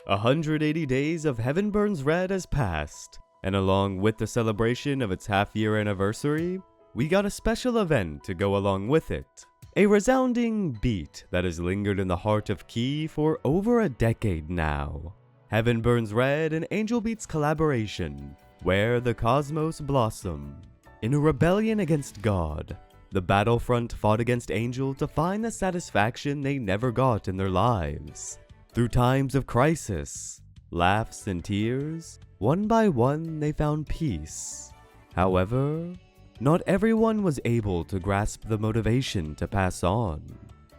180 days of Heaven Burns Red has passed, and along with the celebration of its half-year anniversary, we got a special event to go along with it. A resounding beat that has lingered in the heart of Key for over a decade now. Heaven Burns Red and Angel Beats collaboration, Where the Cosmos Blossom. In a rebellion against God, the Battlefront fought against Angel to find the satisfaction they never got in their lives. Through times of crisis, laughs and tears, one by one they found peace. However, not everyone was able to grasp the motivation to pass on.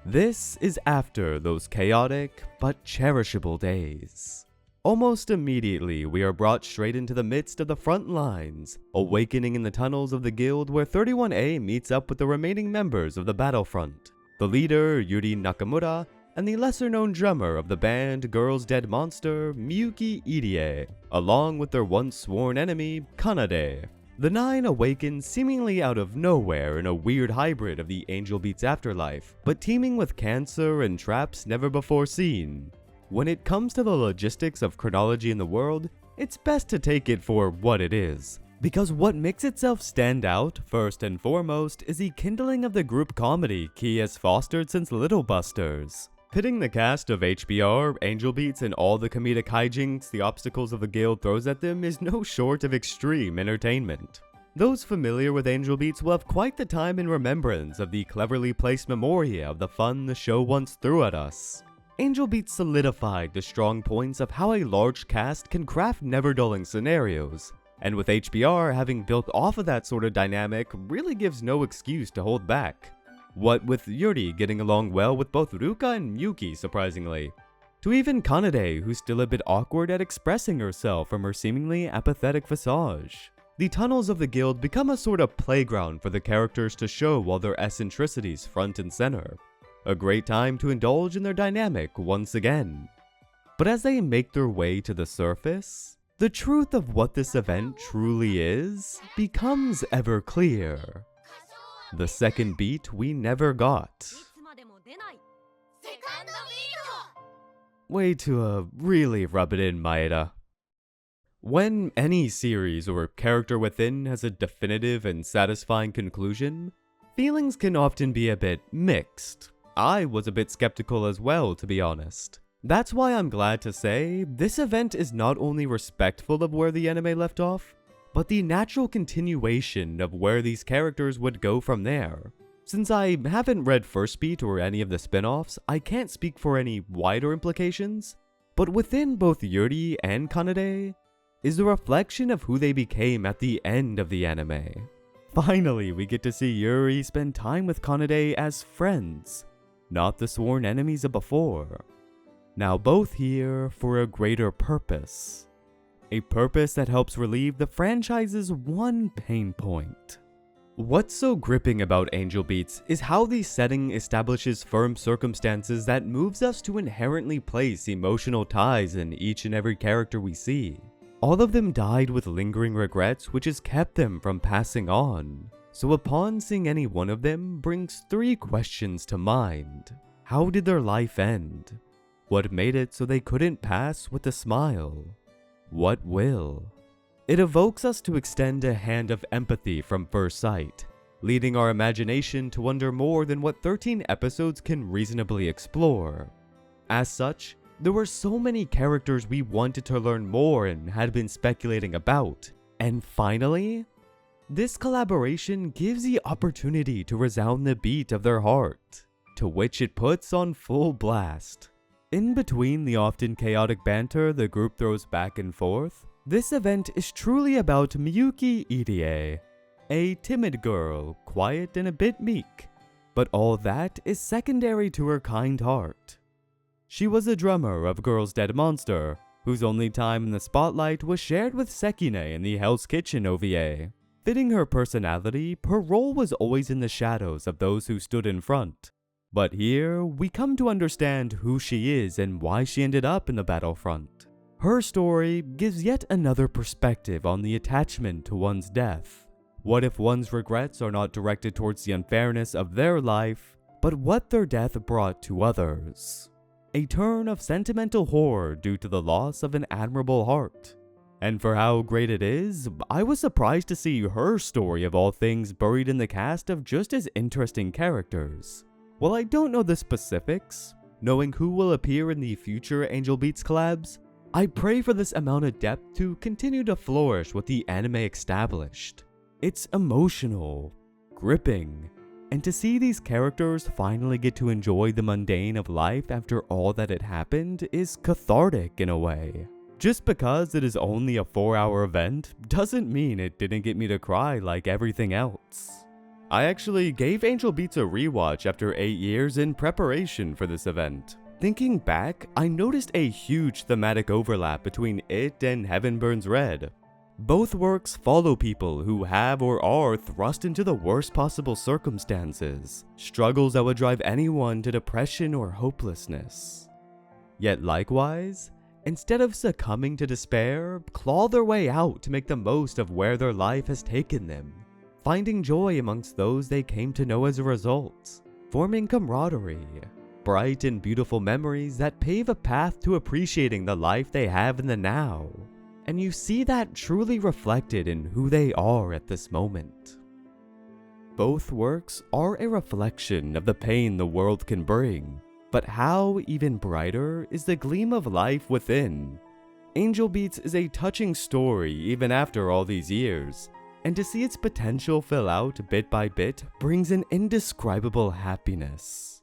This is after those chaotic but cherishable days. Almost immediately, we are brought straight into the midst of the front lines, awakening in the tunnels of the guild where 31A meets up with the remaining members of the Battlefront. The leader, Yuri Nakamura, and the lesser-known drummer of the band Girls Dead Monster, Miyuki Edier, along with their once-sworn enemy, Kanade. The 9 awaken seemingly out of nowhere in a weird hybrid of the Angel Beats afterlife, but teeming with cancer and traps never before seen. When it comes to the logistics of chronology in the world, it's best to take it for what it is. Because what makes itself stand out, first and foremost, is the kindling of the group comedy Key has fostered since Little Busters. Pitting the cast of HBR, Angel Beats, and all the comedic hijinks the obstacles of the guild throws at them is no short of extreme entertainment. Those familiar with Angel Beats will have quite the time in remembrance of the cleverly placed memoria of the fun the show once threw at us. Angel Beats solidified the strong points of how a large cast can craft never-dulling scenarios, and with HBR having built off of that sort of dynamic really gives no excuse to hold back. What with Yuri getting along well with both Ruka and Miyuki, surprisingly, to even Kanade, who's still a bit awkward at expressing herself from her seemingly apathetic visage. The tunnels of the guild become a sort of playground for the characters to show all their eccentricities front and center. A great time to indulge in their dynamic once again. But as they make their way to the surface, the truth of what this event truly is becomes ever clear. The second beat we never got. Way to really rub it in, Maeda. When any series or character within has a definitive and satisfying conclusion, feelings can often be a bit mixed. I was a bit skeptical as well, to be honest. That's why I'm glad to say this event is not only respectful of where the anime left off, but the natural continuation of where these characters would go from there. Since I haven't read First Beat or any of the spin-offs, I can't speak for any wider implications, but within both Yuri and Kanade is the reflection of who they became at the end of the anime. Finally, we get to see Yuri spend time with Kanade as friends, not the sworn enemies of before. Now both here for a greater purpose. A purpose that helps relieve the franchise's one pain point. What's so gripping about Angel Beats is how the setting establishes firm circumstances that moves us to inherently place emotional ties in each and every character we see. All of them died with lingering regrets which has kept them from passing on. So upon seeing any one of them brings 3 questions to mind. How did their life end? What made it so they couldn't pass with a smile? What will? It evokes us to extend a hand of empathy from first sight, leading our imagination to wonder more than what 13 episodes can reasonably explore. As such, there were so many characters we wanted to learn more and had been speculating about. And finally, this collaboration gives the opportunity to resound the beat of their heart, to which it puts on full blast. In between the often chaotic banter the group throws back and forth, this event is truly about Miyuki Edier, a timid girl, quiet and a bit meek, but all that is secondary to her kind heart. She was a drummer of Girls Dead Monster, whose only time in the spotlight was shared with Sekine in the Hell's Kitchen OVA. Fitting her personality, her role was always in the shadows of those who stood in front. But here, we come to understand who she is and why she ended up in the Battlefront. Her story gives yet another perspective on the attachment to one's death. What if one's regrets are not directed towards the unfairness of their life, but what their death brought to others? a turn of sentimental horror due to the loss of an admirable heart. And for how great it is, I was surprised to see her story of all things buried in the cast of just as interesting characters. While I don't know the specifics, knowing who will appear in the future Angel Beats collabs, I pray for this amount of depth to continue to flourish with the anime established. It's emotional, gripping, and to see these characters finally get to enjoy the mundane of life after all that had happened is cathartic in a way. Just because it is only a 4-hour event doesn't mean it didn't get me to cry like everything else. I actually gave Angel Beats a rewatch after 8 years in preparation for this event. Thinking back, I noticed a huge thematic overlap between it and Heaven Burns Red. Both works follow people who have or are thrust into the worst possible circumstances, struggles that would drive anyone to depression or hopelessness. Yet likewise, instead of succumbing to despair, claw their way out to make the most of where their life has taken them, finding joy amongst those they came to know as a result, forming camaraderie, bright and beautiful memories that pave a path to appreciating the life they have in the now. And you see that truly reflected in who they are at this moment. Both works are a reflection of the pain the world can bring, but how even brighter is the gleam of life within. Angel Beats is a touching story even after all these years, and to see its potential fill out bit by bit brings an indescribable happiness.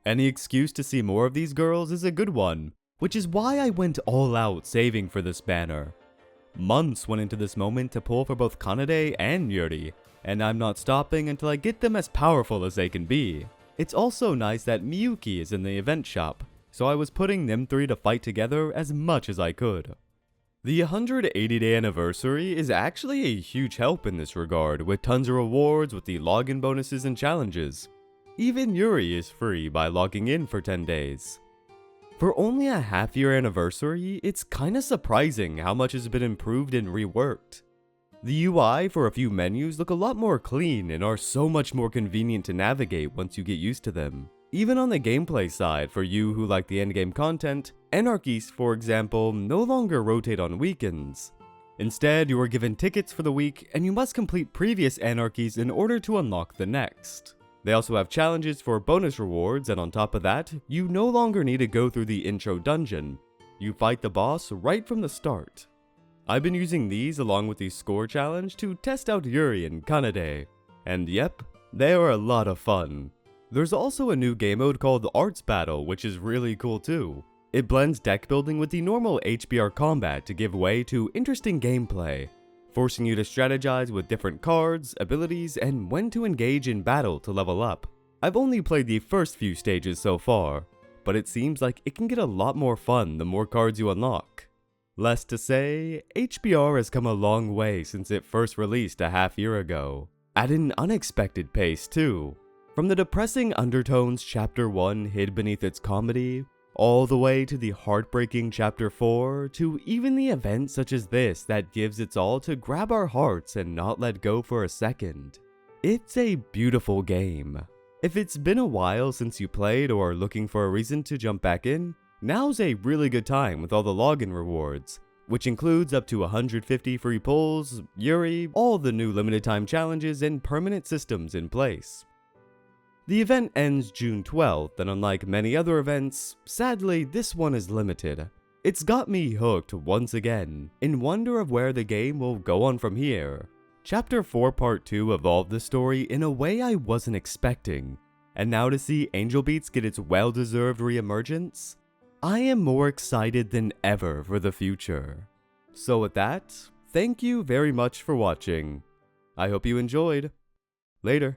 Any excuse to see more of these girls is a good one, which is why I went all out saving for this banner. Months went into this moment to pull for both Kanade and Yuri, and I'm not stopping until I get them as powerful as they can be. It's also nice that Miyuki is in the event shop, so I was putting them three to fight together as much as I could. The 180-day anniversary is actually a huge help in this regard, with tons of rewards with the login bonuses and challenges. Even Yuri is free by logging in for 10 days. For only a half-year anniversary, it's kinda surprising how much has been improved and reworked. The UI for a few menus look a lot more clean and are so much more convenient to navigate once you get used to them. Even on the gameplay side, for you who like the endgame content, Anarchies, for example, no longer rotate on weekends. Instead, you are given tickets for the week, and you must complete previous Anarchies in order to unlock the next. They also have challenges for bonus rewards, and on top of that, you no longer need to go through the intro dungeon. You fight the boss right from the start. I've been using these along with the score challenge to test out Yuri and Kanade, and yep, they are a lot of fun. There's also a new game mode called Arts Battle, which is really cool too. It blends deck building with the normal HBR combat to give way to interesting gameplay, forcing you to strategize with different cards, abilities, and when to engage in battle to level up. I've only played the first few stages so far, but it seems like it can get a lot more fun the more cards you unlock. Less to say, HBR has come a long way since it first released a half-year ago, at an unexpected pace too. From the depressing undertones Chapter 1 hid beneath its comedy, all the way to the heartbreaking Chapter 4, to even the event such as this that gives its all to grab our hearts and not let go for a second. It's a beautiful game. If it's been a while since you played or are looking for a reason to jump back in, now's a really good time with all the login rewards, which includes up to 150 free pulls, Yuri, all the new limited time challenges, and permanent systems in place. The event ends June 12th, and unlike many other events, sadly this one is limited. It's got me hooked once again, in wonder of where the game will go on from here. Chapter 4 Part 2 evolved the story in a way I wasn't expecting, and now to see Angel Beats get its well-deserved re-emergence, I am more excited than ever for the future. So with that, thank you very much for watching. I hope you enjoyed. Later.